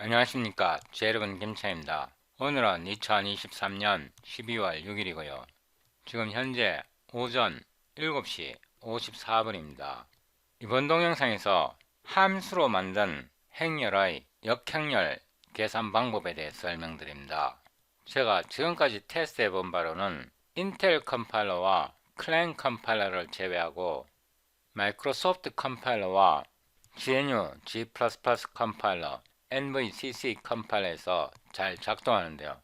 안녕하십니까. 제 여러분 김차입니다. 오늘은 2023년 12월 6일이고요. 지금 현재 오전 7시 54분입니다. 이번 동영상에서 함수로 만든 행렬의 역행렬 계산 방법에 대해 설명드립니다. 제가 지금까지 테스트해 본 바로는 인텔 컴파일러와 클랭 컴파일러를 제외하고 마이크로소프트 컴파일러와 GNU G++ 컴파일러, NVCC 컴파일러에서 잘 작동하는데요.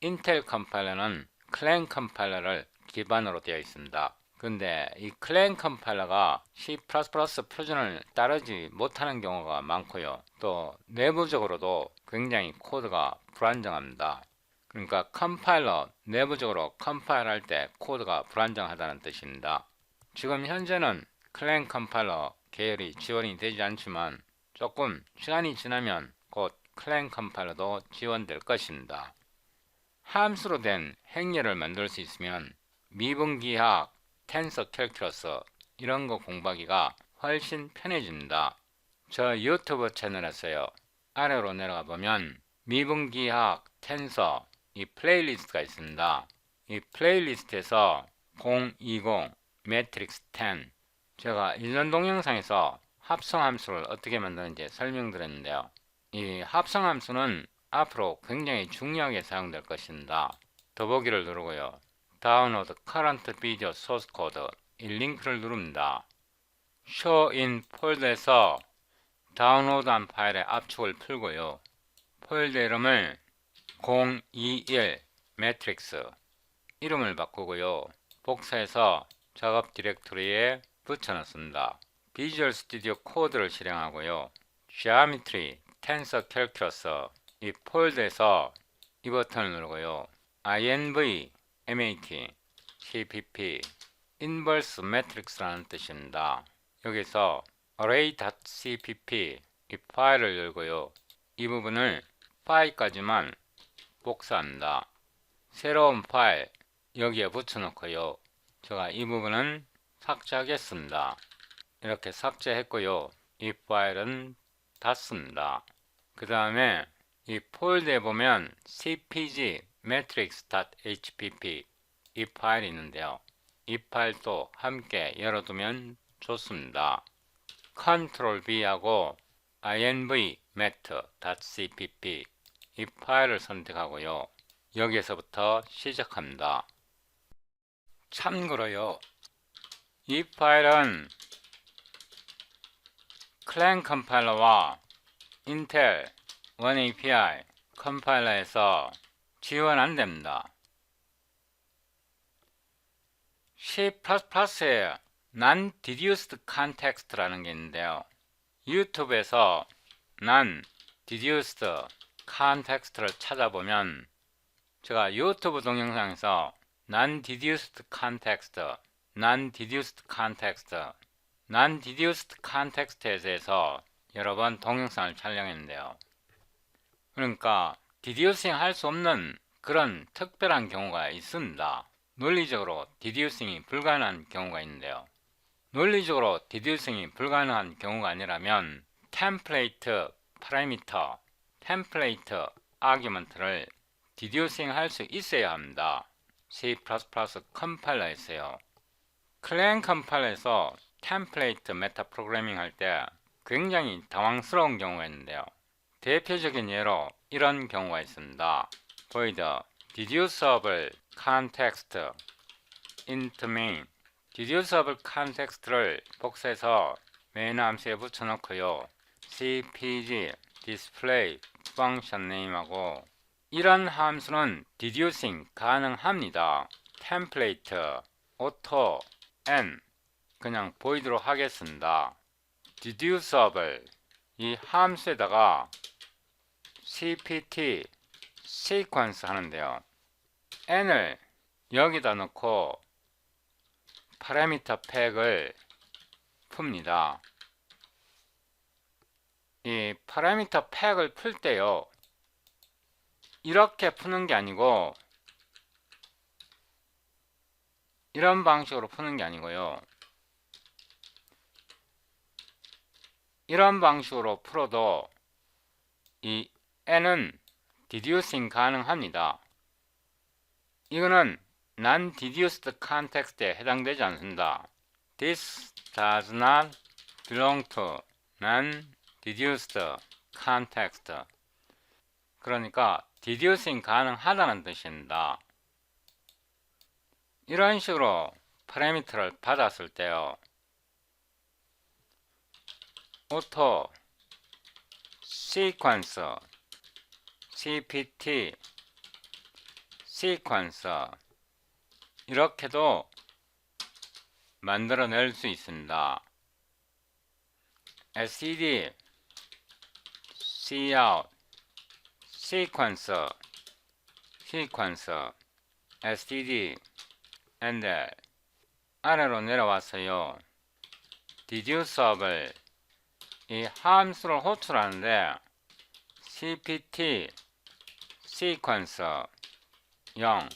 인텔 컴파일러는 클랭 컴파일러를 기반으로 되어 있습니다. 근데 이 클랭 컴파일러가 C++ 표준을 따르지 못하는 경우가 많고요. 또 내부적으로도 굉장히 코드가 불안정합니다. 그러니까 컴파일러 내부적으로 컴파일할 때 코드가 불안정하다는 뜻입니다. 지금 현재는 클랭 컴파일러 계열이 지원이 되지 않지만 조금 시간이 지나면 곧 클랭 컴파일러도 지원될 것입니다. 함수로 된 행렬을 만들 수 있으면 미분기하학, 텐서 캘큘러스 이런 거 공부하기가 훨씬 편해집니다. 저 유튜브 채널에서요. 아래로 내려가 보면 미분기하학, 텐서 이 플레이리스트가 있습니다. 이 플레이리스트에서 020 매트릭스 10 제가 이전 동영상에서 합성함수를 어떻게 만드는지 설명드렸는데요. 이 합성함수는 앞으로 굉장히 중요하게 사용될 것입니다. 더보기를 누르고요. 다운로드 current video source code 이 링크를 누릅니다. show in 폴더에서 다운로드한 파일의 압축을 풀고요. 폴더 이름을 021 매트릭스 이름을 바꾸고요. 복사해서 작업 디렉토리에 붙여넣습니다. 비주얼 스튜디오 코드를 실행하고요. Geometry, Tensor Calculus 이 폴더에서 이 버튼을 누르고요. INV, MAT, CPP, Inverse Matrix라는 뜻입니다. 여기서 array.cpp 이 파일을 열고요. 이 부분을 파일까지만 복사합니다. 새로운 파일 여기에 붙여놓고요. 제가 이 부분은 삭제하겠습니다. 이렇게 삭제했고요. 이 파일은 닫습니다. 그 다음에 이 폴더에 보면 cpg matrix.hpp 이 파일이 있는데요. 이 파일도 함께 열어두면 좋습니다. Ctrl V하고 inv mat.cpp 이 파일을 선택하고요. 여기에서부터 시작합니다. 참고로요. 이 파일은 클랭 컴파일러와 인텔 1API 컴파일러에서 지원 안됩니다. C++에 Non-Deduced Context라는 게 있는데요. 유튜브에서 Non-Deduced Context를 찾아보면 제가 유튜브 동영상에서 Non-Deduced Context, Non-Deduced Context, Non-Deduced Context에 대해서 여러 번 동영상을 촬영했는데요. 그러니까 디듀싱 할 수 없는 그런 특별한 경우가 있습니다. 논리적으로 디듀싱이 불가능한 경우가 있는데요. 논리적으로 디듀싱이 불가능한 경우가 아니라면 템플레이트 파라미터, 템플레이트 아규먼트를 디듀싱 할 수 있어야 합니다. C++ 컴파일러에서요. 클랭 컴파일러에서 템플레이트 메타 프로그래밍 할 때 굉장히 당황스러운 경우가 있는데요. 대표적인 예로 이런 경우가 있습니다. void deducible context int main deducible context를 복사해서 main 함수에 붙여넣고요. cpg display function name하고 이런 함수는 deducing 가능합니다. template auto n 그냥 void로 하겠습니다. deducible 이 함수에다가 cpt sequence 하는데요. n을 여기다 넣고 파라미터 팩을 풉니다. 이 파라미터 팩을 풀 때요. 이렇게 푸는 게 아니고 이런 방식으로 푸는 게 아니고요. 이런 방식으로 풀어도 이 n은 deducing 가능합니다. 이거는 non-deduced context에 해당되지 않습니다. This does not belong to non-deduced context. 그러니까 deducing 가능하다는 뜻입니다. 이런 식으로 파라미터를 받았을 때요, auto sequence, cpt sequence 이렇게도 만들어낼 수 있습니다. std cout sequence std and 아래로 내려와서요, deduceable 이 함수를 호출하는데 cpt sequence 0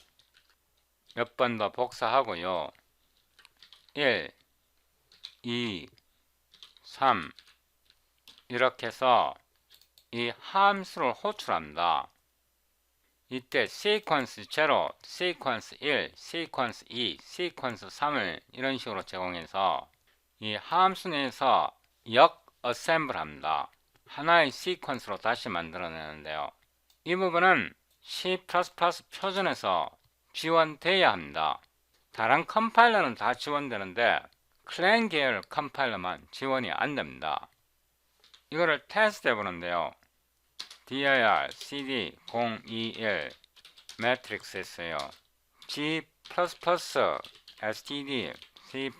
몇 번 더 복사하고요, 1 2 3 이렇게 해서 이 함수를 호출합니다. 이때 sequence 0, sequence 1, sequence 2, sequence 3을 이런 식으로 제공해서 이 함수 내에서 역 assemble 합니다. 하나의 시퀀스로 다시 만들어내는데요. 이 부분은 C++ 표준에서 지원돼야 합니다. 다른 컴파일러는 다 지원되는데 클랭 계열 컴파일러만 지원이 안됩니다. 이거를 테스트 해보는데요. dir cd 021 매트릭스에서요, G++ std C++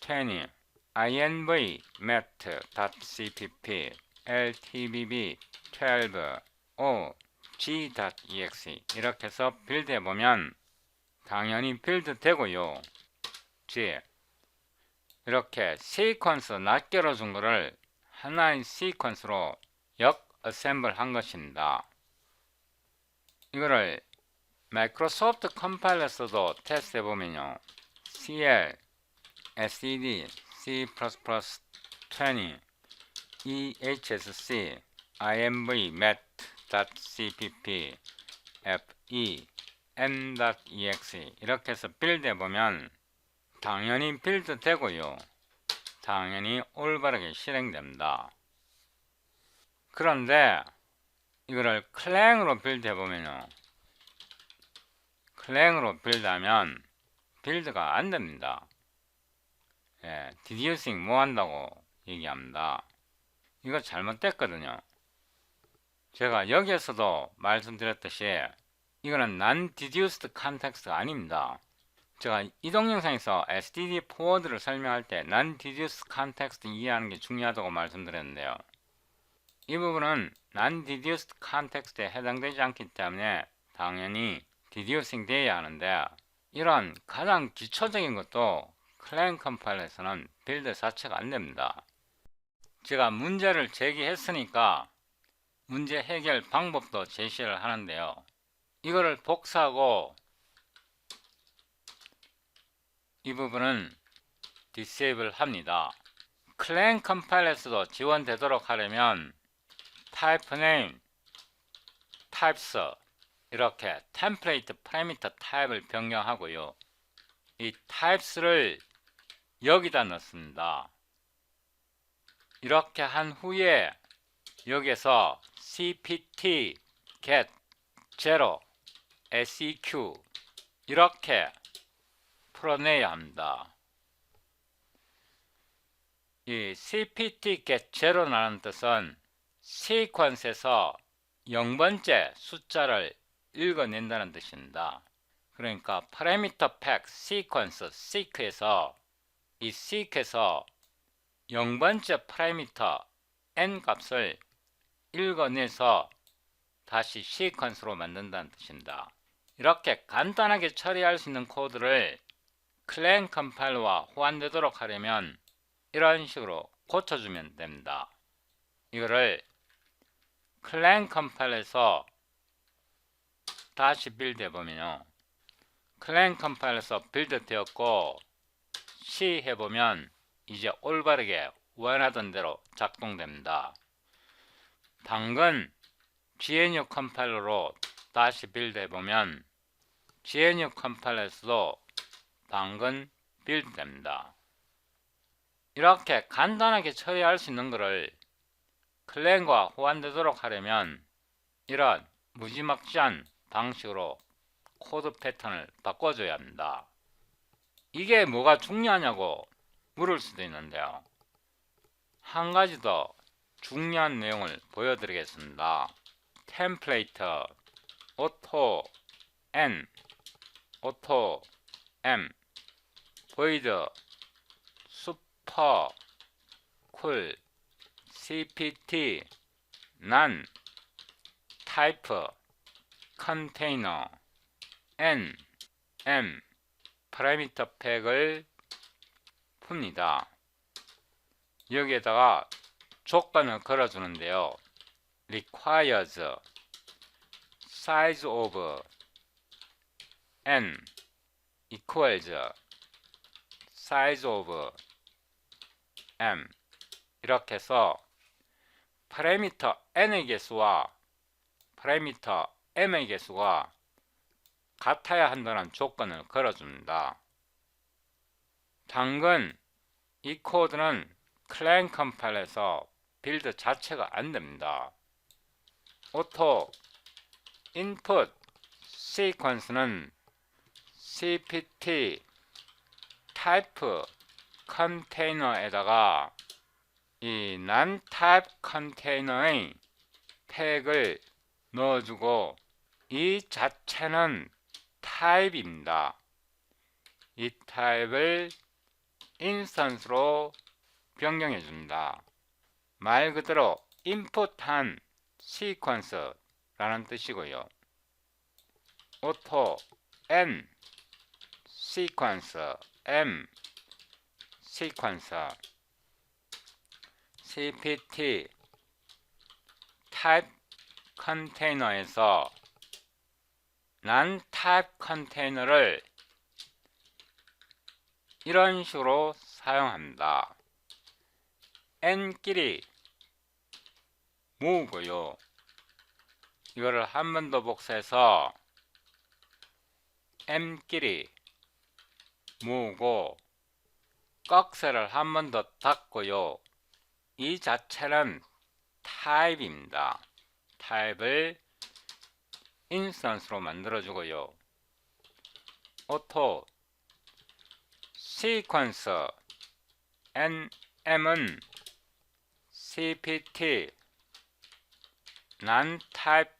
20 inv mat.cpp ltbb 12 o g.exe 이렇게 해서 빌드 해보면 당연히 빌드 되고요. G 이렇게 시퀀스 낱개로 준 거를 하나의 시퀀스로 역 어셈블 한 것입니다. 이거를 마이크로소프트 컴파일러에서도 테스트 해보면요, cl std C++20 ehsc inv mat.cpp fe m.exe 이렇게 해서 빌드 해보면 당연히 빌드 되고요, 당연히 올바르게 실행됩니다. 그런데 이거를 클랭으로 빌드 해보면요, 클랭으로 빌드하면 빌드가 안됩니다. 예, deducing 뭐 한다고 얘기합니다. 이거 잘못됐거든요. 제가 여기에서도 말씀드렸듯이 이거는 non-deduced context가 아닙니다. 제가 이 동영상에서 std forward를 설명할 때 non-deduced context 이해하는 게 중요하다고 말씀드렸는데요. 이 부분은 non-deduced context에 해당되지 않기 때문에 당연히 deducing 돼야 하는데, 이런 가장 기초적인 것도 클랭 컴파일러에서는 빌드 자체가 안됩니다. 제가 문제를 제기했으니까 문제 해결 방법도 제시를 하는데요, 이거를 복사하고 이 부분은 disable 합니다. 클랭 컴파일러에서도 지원되도록 하려면 type name, types 이렇게 템플레이트 파라미터 타입을 변경하고요, 이 types를 여기다 넣습니다. 이렇게 한 후에 여기에서 cpt get 0 seq 이렇게 풀어내야 합니다. 이 cpt get 0라는 뜻은 시퀀스에서 0번째 숫자를 읽어낸다는 뜻입니다. 그러니까 parameter pack sequence seek에서 이 seek에서 0번째 파라미터 n 값을 읽어내서 다시 시퀀스로 만든다는 뜻입니다. 이렇게 간단하게 처리할 수 있는 코드를 클랭 컴파일러와 호환되도록 하려면 이런 식으로 고쳐주면 됩니다. 이거를 클랭 컴파일러에서 다시 빌드 해보면요, 클랭 컴파일러에서 빌드 되었고 C 해보면 이제 올바르게 원하던 대로 작동됩니다. 당근 GNU 컴파일러로 다시 빌드 해보면 GNU 컴파일러에서도 당근 빌드 됩니다. 이렇게 간단하게 처리할 수 있는 것을 클랜과 호환되도록 하려면 이런 무지막지한 방식으로 코드 패턴을 바꿔줘야 합니다. 이게 뭐가 중요하냐고 물을 수도 있는데요. 한 가지 더 중요한 내용을 보여드리겠습니다. 템플레이트 auto n auto m void super cool cpt none type container n m 파라미터 팩을 풉니다. 여기에다가 조건을 걸어주는데요. requires size of n equals size of m 이렇게 해서 파라미터 n의 개수와 파라미터 m의 개수가 같아야 한다는 조건을 걸어줍니다. 당근 이 코드는 클랭 컴파일러에서 빌드 자체가 안됩니다. 오토 인풋 시퀀스는 cpt 타입 컨테이너에다가 이 non 타입 컨테이너의 팩을 넣어주고 이 자체는 타입입니다. 이 타입을 인스턴스로 변경해 줍니다. 말 그대로 인풋한 시퀀스라는 뜻이고요. auto n 시퀀스 m 시퀀스 cpt 타입 컨테이너에서 non 타입 컨테이너를 이런 식으로 사용합니다. n끼리 모으고요. 이거를 한 번 더 복사해서 m끼리 모으고 꺽쇠를 한 번 더 닫고요. 이 자체는 타입입니다. 타입을 인스턴스로 만들어주고요. auto 시퀀스 nm은 cpt non type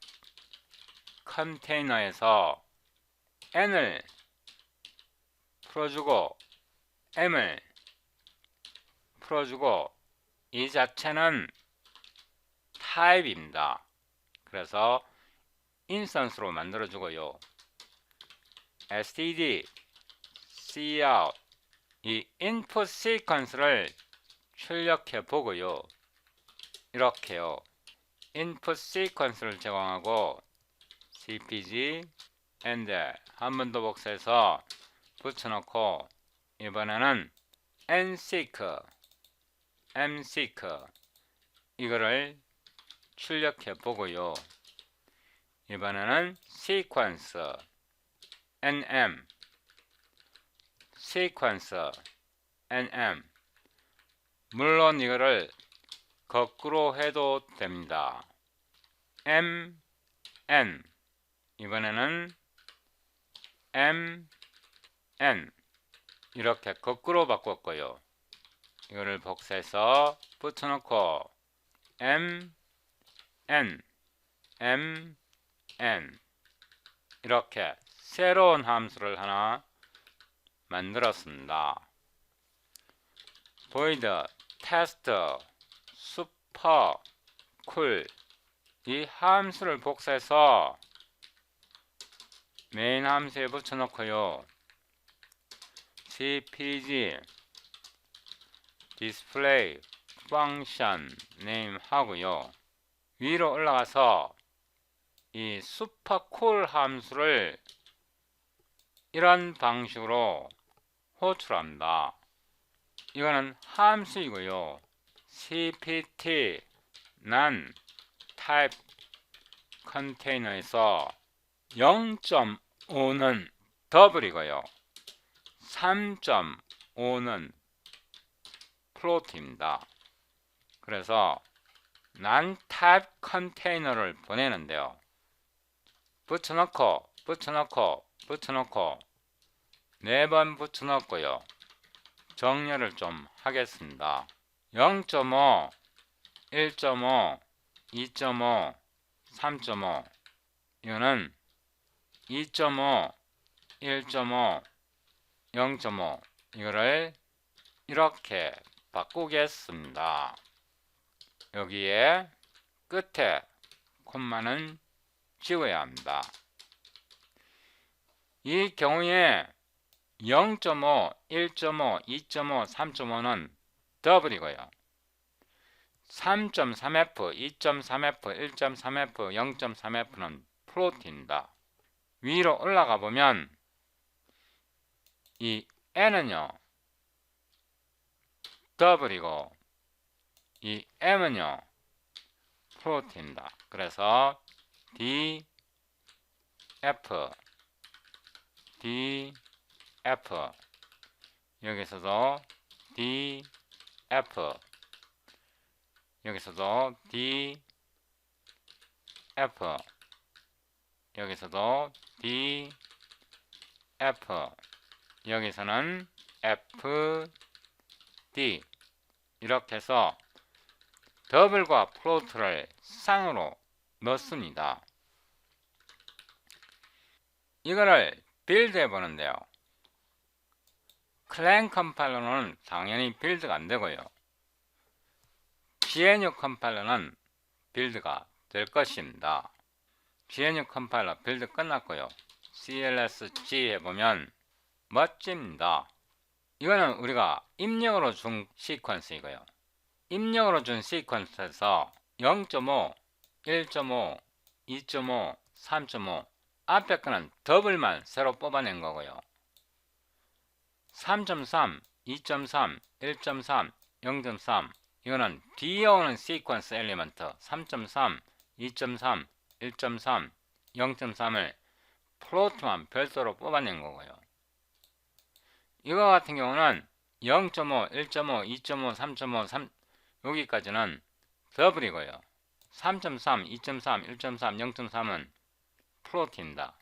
컨테이너에서 n을 풀어주고 m을 풀어주고 이 자체는 타입입니다. 그래서 인스턴스로 만들어주고요. std cout 이 input 시퀀스를 출력해 보고요. 이렇게요. input 시퀀스를 제공하고 cpg and 한 번 더 복사해서 붙여놓고 이번에는 nseek mseek 이거를 출력해 보고요. 이번에는 sequence nm sequence nm 물론 이거를 거꾸로 해도 됩니다. m n 이번에는 m n 이렇게 거꾸로 바꿨고요. 이거를 복사해서 붙여놓고 m n m n 이렇게 새로운 함수를 하나 만들었습니다. void test super cool 이 함수를 복사해서 메인 함수에 붙여놓고요. cpg display function name 하고요. 위로 올라가서 이 supercool 함수를 이런 방식으로 호출합니다. 이거는 함수이고요. cpt non type 컨테이너에서 0.5는 더블이고요. 3.5는 플로트입니다. 그래서 난 타입 컨테이너를 보내는데요. 붙여넣고 4번 붙여넣고요. 정렬을 좀 하겠습니다. 0.5, 1.5, 2.5, 3.5 이거는 2.5, 1.5, 0.5 이거를 이렇게 바꾸겠습니다. 여기에 끝에 콤마는 지워야 합니다. 이 경우에 0.5, 1.5, 2.5, 3.5는 더블이고요. 3.3F, 2.3F, 1.3F, 0.3F는 플로트입니다. 위로 올라가 보면 이 N은요 더블이고 이 M은요 플로트입니다. 그래서 D, F, D, F 여기서도 D, F 여기서도 D, F 여기서도 D, F 여기서는 F, D 이렇게 해서 더블과 플로트를 쌍으로 넣습니다. 이거를 빌드 해보는데요. 클랭 컴파일러는 당연히 빌드가 안되고요. GNU 컴파일러는 빌드가 될 것입니다. GNU 컴파일러 빌드 끝났고요. CLSG 해보면 멋집니다. 이거는 우리가 입력으로 준 시퀀스이고요. 입력으로 준 시퀀스에서 0.5, 1.5, 2.5, 3.5 앞에 거는 더블만 새로 뽑아낸 거고요. 3.3, 2.3, 1.3, 0.3 이거는 뒤에 오는 시퀀스 엘리먼트 3.3, 2.3, 1.3, 0.3을 플로트만 별도로 뽑아낸 거고요. 이거 같은 경우는 0.5, 1.5, 2.5, 3.5, 3 여기까지는 더블이고요. 3.3, 2.3, 1.3, 0.3은 플로트입니다.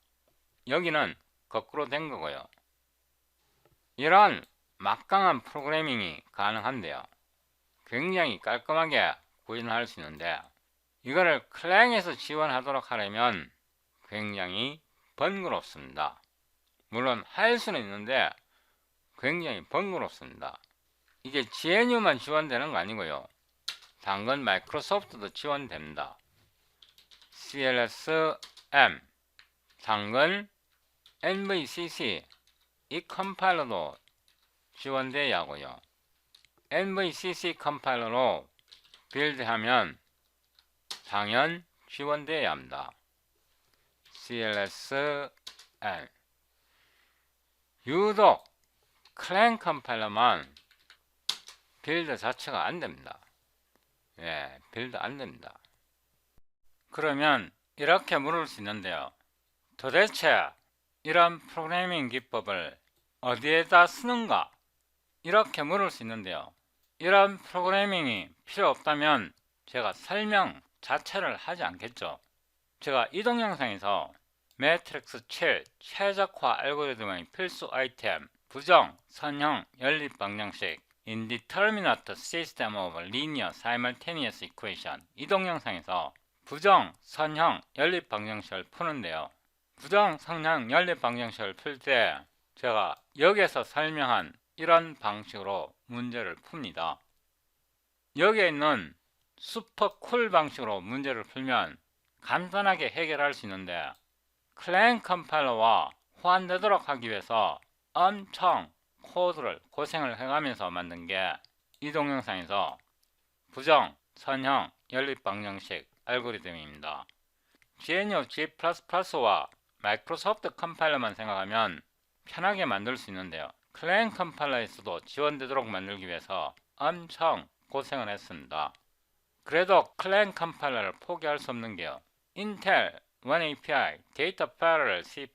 여기는 거꾸로 된 거고요. 이런 막강한 프로그래밍이 가능한데요. 굉장히 깔끔하게 구현할 수 있는데 이거를 클랭에서 지원하도록 하려면 굉장히 번거롭습니다. 물론 할 수는 있는데 굉장히 번거롭습니다. 이게 GNU만 지원되는 거 아니고요. 당근 마이크로소프트도 지원됩니다. CLSM, 당근 NVCC 이 컴파일러도 지원돼야 하고요. NVCC 컴파일러로 빌드하면 당연 지원돼야 합니다. CLSM 유독 클랭 컴파일러만 빌드 자체가 안됩니다. 빌드 안됩니다. 그러면 이렇게 물을 수 있는데요. 도대체 이런 프로그래밍 기법을 어디에다 쓰는가? 이렇게 물을 수 있는데요. 이런 프로그래밍이 필요 없다면 제가 설명 자체를 하지 않겠죠. 제가 이 동영상에서 매트릭스 7 최적화 알고리즘의 필수 아이템 부정, 선형, 연립 방정식 Indeterminate System of Linear Simultaneous Equation 이 동영상에서 부정, 선형, 연립 방정식을 푸는데요. 부정, 선형, 연립 방정식을 풀 때 제가 여기에서 설명한 이런 방식으로 문제를 풉니다. 여기에 있는 슈퍼쿨 방식으로 문제를 풀면 간단하게 해결할 수 있는데 클랭 컴파일러와 호환되도록 하기 위해서 엄청 코드를 고생을 해가면서 만든 게 이 동영상에서 부정, 선형, 연립 방정식 알고리즘입니다. GNU G++와 마이크로소프트 컴파일러만 생각하면 편하게 만들 수 있는데요. 클랭 컴파일러에서도 지원되도록 만들기 위해서 엄청 고생을 했습니다. 그래도 클랭 컴파일러를 포기할 수 없는 게요. 인텔 원 API 데이터 패러럴 C++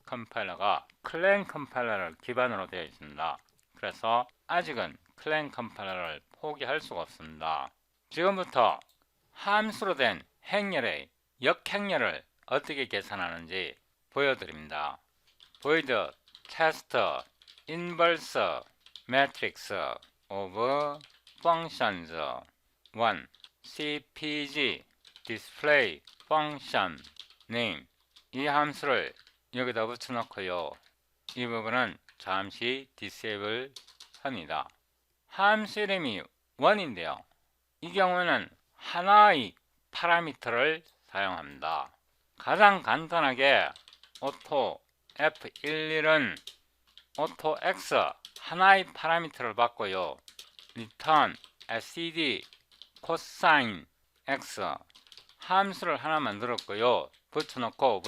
컴파일러가 클랭 컴파일러를 기반으로 되어 있습니다. 그래서 아직은 클랭 컴파일러를 포기할 수가 없습니다. 지금부터 함수로 된 행렬의 역행렬을 어떻게 계산하는지 보여드립니다. void test inverse matrix of functions 1 cpg display function name 이 함수를 여기다 붙여놓고요. 이 부분은 잠시 disable 합니다. 함수 이름이 1인데요. 이 경우는 하나의 파라미터를 사용합니다. 가장 간단하게 auto F11은 auto x 하나의 파라미터를 받고요. return std cosine x 함수를 하나 만들었고요. 붙여놓고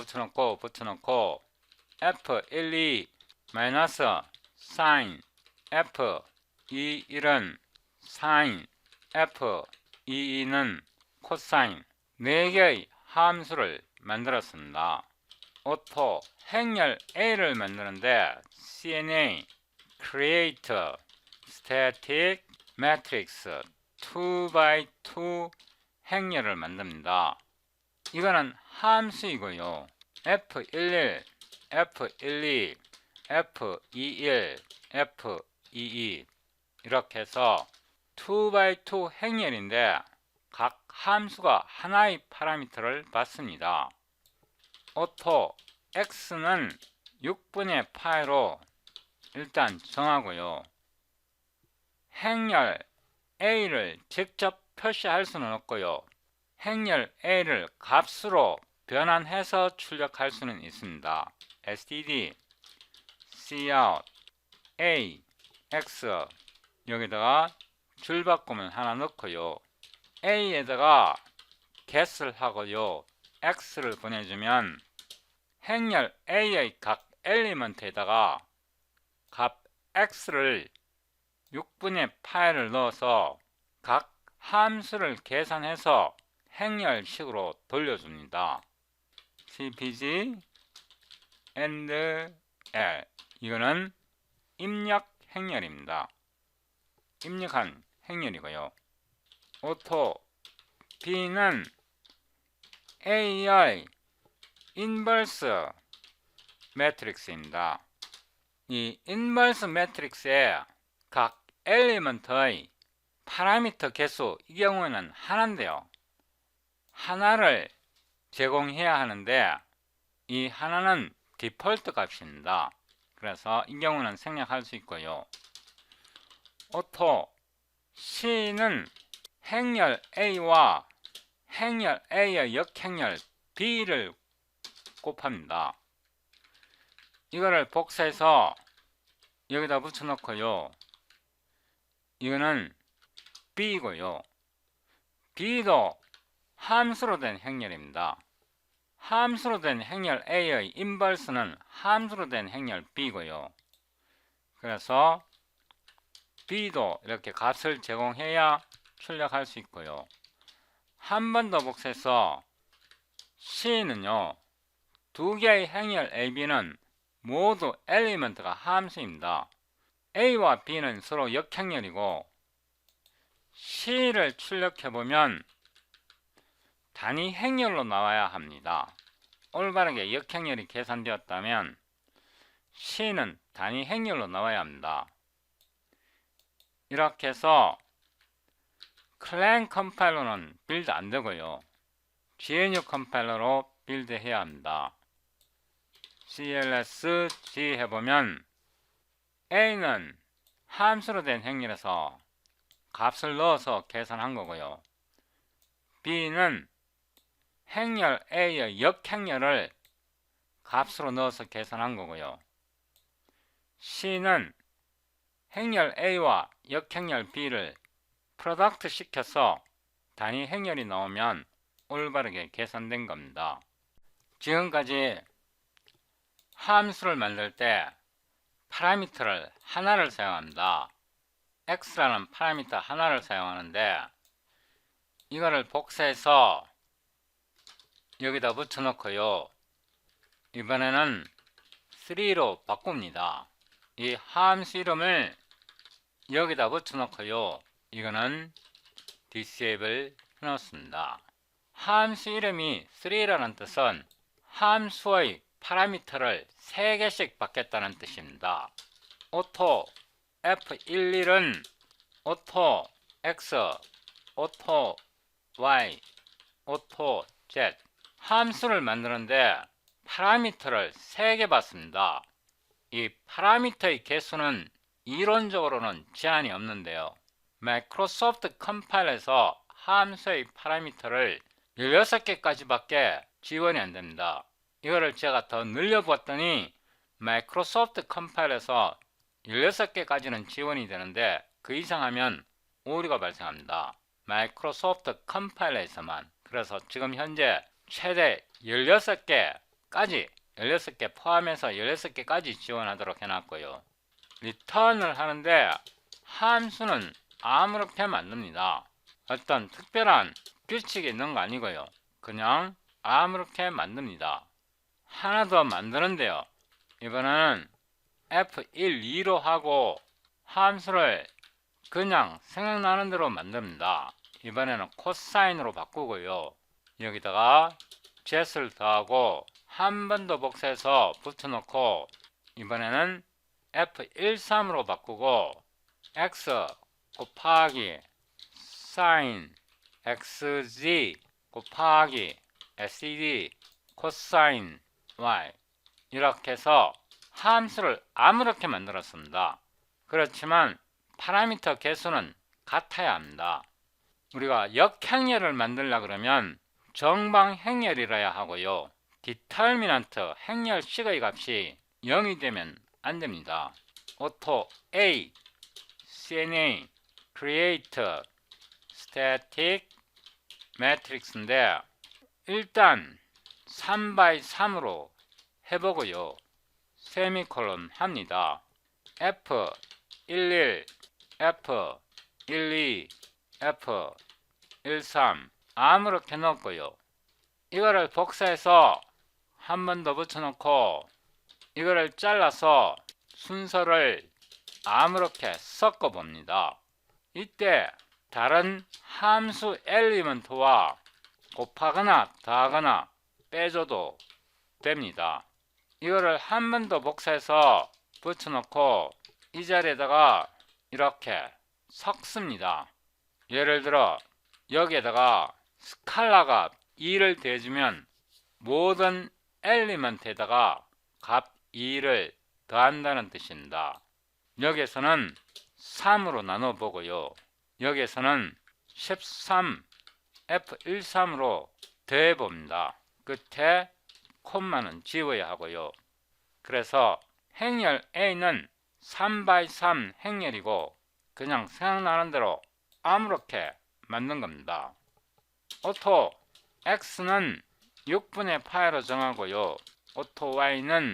F12 마이너스 sin F21은 sin F22는 cosine 4개의 함수를 만들었습니다. auto 행렬 A를 만드는데 CNA create static matrix 2x2 행렬을 만듭니다. 이거는 함수이고요. F11, F12, F21, F22 이렇게 해서 2x2 행렬인데 각 함수가 하나의 파라미터를 받습니다. auto x는 6분의 파이로 일단 정하고요. 행렬 a를 직접 표시할 수는 없고요. 행렬 a를 값으로 변환해서 출력할 수는 있습니다. std cout a x 여기다가 줄바꿈을 하나 넣고요. a에다가 get을 하고요. x를 보내주면 행렬 a의 각 엘리먼트에다가 값 x를 6분의 파이를 넣어서 각 함수를 계산해서 행렬식으로 돌려줍니다. cpg and l 이거는 입력 행렬입니다. 입력한 행렬이고요. auto b는 a의 인버스 매트릭스입니다. 이 인버스 매트릭스의 각 엘리먼트의 파라미터 개수 이 경우에는 하나인데요. 하나를 제공해야 하는데 이 하나는 디폴트 값입니다. 그래서 이 경우는 생략할 수 있고요. auto C는 행렬 A와 행렬 A의 역행렬 B를 곱합니다. 이거를 복사해서 여기다 붙여놓고요. 이거는 B이고요. B도 함수로 된 행렬입니다. 함수로 된 행렬 A의 인버스는 함수로 된 행렬 B고요. 그래서 B도 이렇게 값을 제공해야 출력할 수 있고요. 한 번 더 복사해서 C는요. 두 개의 행렬 AB는 모두 엘리먼트가 함수입니다. A와 B는 서로 역행렬이고 C를 출력해보면 단위 행렬로 나와야 합니다. 올바르게 역행렬이 계산되었다면 C는 단위 행렬로 나와야 합니다. 이렇게 해서 클랭 컴파일러는 빌드 안되고요. GNU 컴파일러로 빌드해야 합니다. clsg 해보면 A는 함수로 된 행렬에서 값을 넣어서 계산한 거고요. B는 행렬 A의 역행렬을 값으로 넣어서 계산한 거고요. C는 행렬 A와 역행렬 B를 프로덕트 시켜서 단위 행렬이 나오면 올바르게 계산된 겁니다. 지금까지 함수를 만들 때 파라미터를 하나를 사용합니다. x라는 파라미터 하나를 사용하는데 이거를 복사해서 여기다 붙여놓고요. 이번에는 3로 바꿉니다. 이 함수 이름을 여기다 붙여놓고요. 이거는 disable 해놓습니다. 함수 이름이 3라는 뜻은 함수의 파라미터를 3개씩 받겠다는 뜻입니다. auto F11은 auto X, auto Y, auto Z 함수를 만드는데 파라미터를 3개 받습니다. 이 파라미터의 개수는 이론적으로는 제한이 없는데요. 마이크로소프트 컴파일에서 함수의 파라미터를 16개까지 밖에 지원이 안됩니다. 이거를 제가 더 늘려봤더니 마이크로소프트 컴파일에서 16개까지는 지원이 되는데 그 이상 하면 오류가 발생합니다. 마이크로소프트 컴파일에서만. 그래서 지금 현재 최대 16개까지 16개 포함해서 16개까지 지원하도록 해놨고요. 리턴을 하는데 함수는 아무렇게 만듭니다. 어떤 특별한 규칙이 있는 거 아니고요. 그냥 아무렇게 만듭니다. 하나 더 만드는데요. 이번에는 F12로 하고 함수를 그냥 생각나는 대로 만듭니다. 이번에는 코사인으로 바꾸고요. 여기다가 Z를 더하고 한 번 더 복사해서 붙여놓고 이번에는 F13으로 바꾸고 X 곱하기 sin XZ 곱하기 SED 코사인 Y 이렇게 해서 함수를 아무렇게 만들었습니다. 그렇지만 파라미터 개수는 같아야 합니다. 우리가 역행렬을 만들려 그러면 정방행렬이라야 하고요. 디터미넌트 행렬식의 값이 0이 되면 안됩니다. auto A, CNA, create, static, matrix인데 일단 3x3으로 해보고요. 세미콜론 합니다. F11, F12, F13 아무렇게 넣었고요. 이거를 복사해서 한 번 더 붙여놓고 이거를 잘라서 순서를 아무렇게 섞어 봅니다. 이때 다른 함수 엘리먼트와 곱하거나 더하거나 빼줘도 됩니다. 이거를 한 번 더 복사해서 붙여놓고 이 자리에다가 이렇게 섞습니다. 예를 들어 여기에다가 스칼라가 2를 대주면 모든 엘리먼트에다가 값 2를 더한다는 뜻입니다. 여기에서는 3으로 나눠 보고요. 여기에서는 13 F13으로 더해 봅니다. 끝에 콤마는 지워야 하고요. 그래서 행렬 A는 3x3 행렬이고 그냥 생각나는 대로 아무렇게 만든 겁니다. auto X는 6분의 파이로 정하고요. auto Y는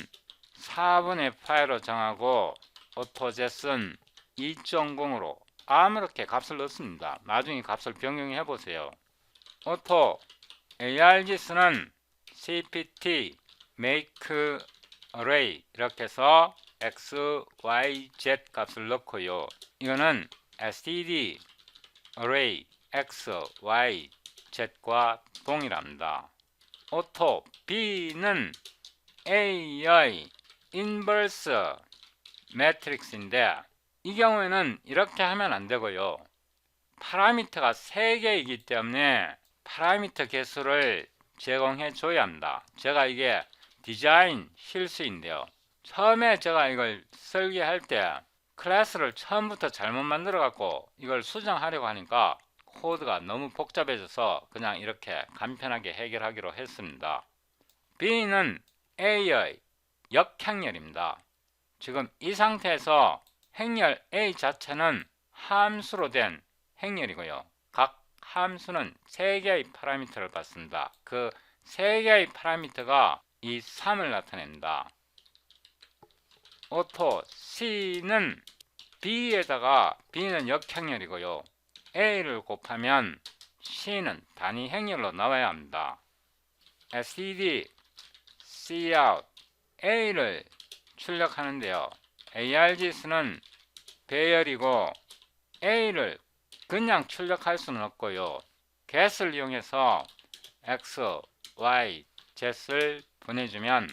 4분의 파이로 정하고 auto Z는 2.0으로 아무렇게 값을 넣습니다. 나중에 값을 변경해 보세요. auto ARGS는 CPT make array 이렇게 해서 X, Y, Z 값을 넣고요. 이거는 std array X, Y, Z과 동일합니다. auto B는 A의 인버스 매트릭스인데 이 경우에는 이렇게 하면 안 되고요. 파라미터가 3개이기 때문에 파라미터 개수를 제공해 줘야 합니다. 제가 이게 디자인 실수인데요. 처음에 제가 이걸 설계할 때 클래스를 처음부터 잘못 만들어 갖고 이걸 수정하려고 하니까 코드가 너무 복잡해져서 그냥 이렇게 간편하게 해결하기로 했습니다. B는 A의 역행렬입니다. 지금 이 상태에서 행렬 A 자체는 함수로 된 행렬이고요. 각 함수는 3개의 파라미터를 받습니다. 그 3개의 파라미터가 이 3을 나타냅니다. auto C는 B에다가 B는 역행렬이고요. A를 곱하면 C는 단위 행렬로 나와야 합니다. std cout a를 출력하는데요. args는 배열이고 a를 그냥 출력할 수는 없고요. get을 이용해서 x, y, z를 보내주면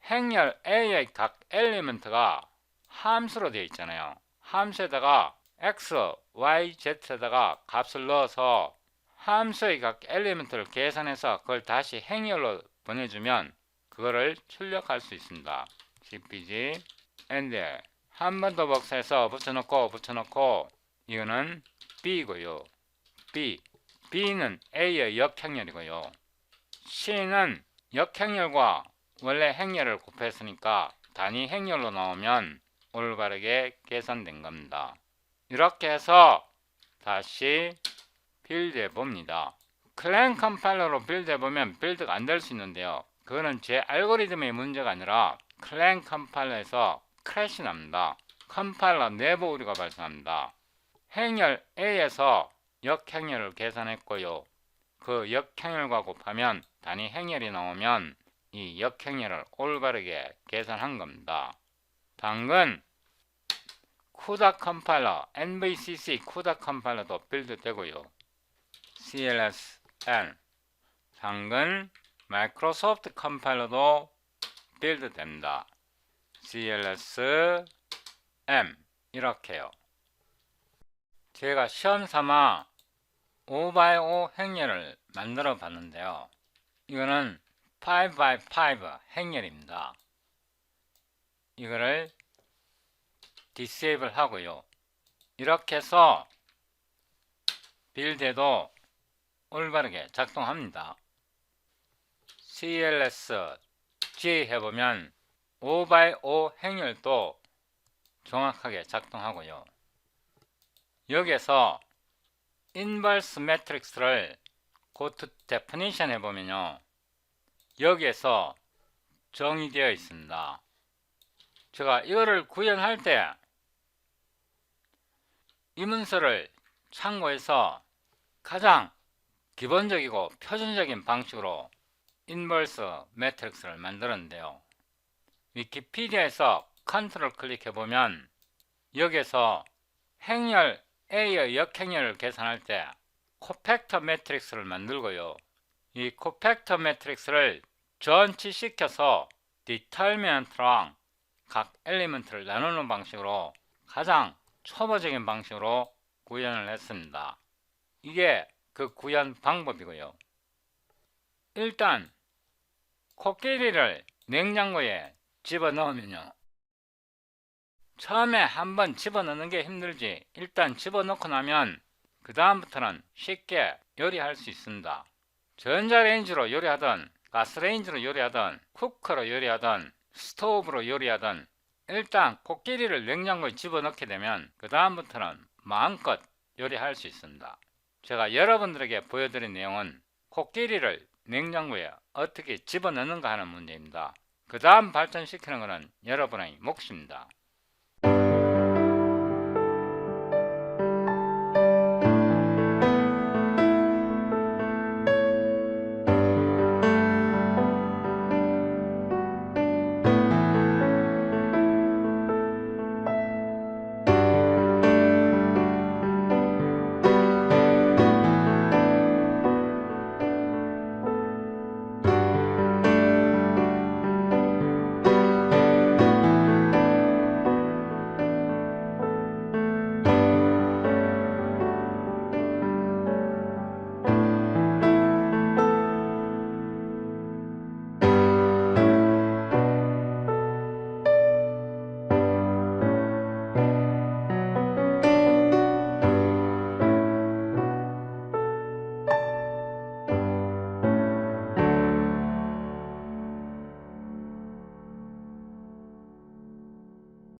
행렬 a의 각 엘리먼트가 함수로 되어 있잖아요. 함수에다가 x, y, z에다가 값을 넣어서 함수의 각 엘리먼트를 계산해서 그걸 다시 행렬로 보내주면 그거를 출력할 수 있습니다. cpg and 한 번 더 복사해서 붙여놓고 이거는 b고요. b는 a의 역행렬이고요. c는 역행렬과 원래 행렬을 곱했으니까 단위 행렬로 나오면 올바르게 계산된 겁니다. 이렇게 해서 다시 빌드해 봅니다. 클랭 컴파일러로 빌드해 보면 빌드가 안 될 수 있는데요. 그거는 제 알고리즘의 문제가 아니라 클랭 컴파일러에서 크래시 납니다. 컴파일러 내부 오류가 발생합니다. 행렬 A에서 역행렬을 계산했고요. 그 역행렬과 곱하면 단위 행렬이 나오면 이 역행렬을 올바르게 계산한 겁니다. 당근 CUDA 컴파일러, NVCC CUDA 컴파일러도 빌드 되고요. CLSN 당근 마이크로소프트 컴파일러도 빌드 됩니다. CLSM 이렇게요. 제가 시험삼아 5x5 행렬을 만들어 봤는데요. 이거는 5x5 행렬입니다. 이거를 디세이블 하고요. 이렇게 해서 빌드에도 올바르게 작동합니다. CLSG 해보면 5x5 행렬도 정확하게 작동하고요. 여기에서 인버스 매트릭스를 고트 데피니션 해보면요. 여기에서 정의되어 있습니다. 제가 이거를 구현할 때 이 문서를 참고해서 가장 기본적이고 표준적인 방식으로 인버스 매트릭스를 만들었는데요. 위키피디아에서 컨트롤 클릭해보면 여기에서 행렬 A의 역행렬을 계산할 때 코팩터 매트릭스를 만들고요. 이 코팩터 매트릭스를 전치시켜서 디터미넌트랑 각 엘리먼트를 나누는 방식으로 가장 초보적인 방식으로 구현을 했습니다. 이게 그 구현 방법이고요. 일단 코끼리를 냉장고에 집어넣으면요. 처음에 한번 집어넣는 게 힘들지 일단 집어넣고 나면 그 다음부터는 쉽게 요리할 수 있습니다. 전자레인지로 요리하든 가스레인지로 요리하든 쿠커로 요리하든 스토브로 요리하든 일단 코끼리를 냉장고에 집어넣게 되면 그 다음부터는 마음껏 요리할 수 있습니다. 제가 여러분들에게 보여드린 내용은 코끼리를 냉장고에 어떻게 집어넣는가 하는 문제입니다. 그 다음 발전시키는 것은 여러분의 몫입니다.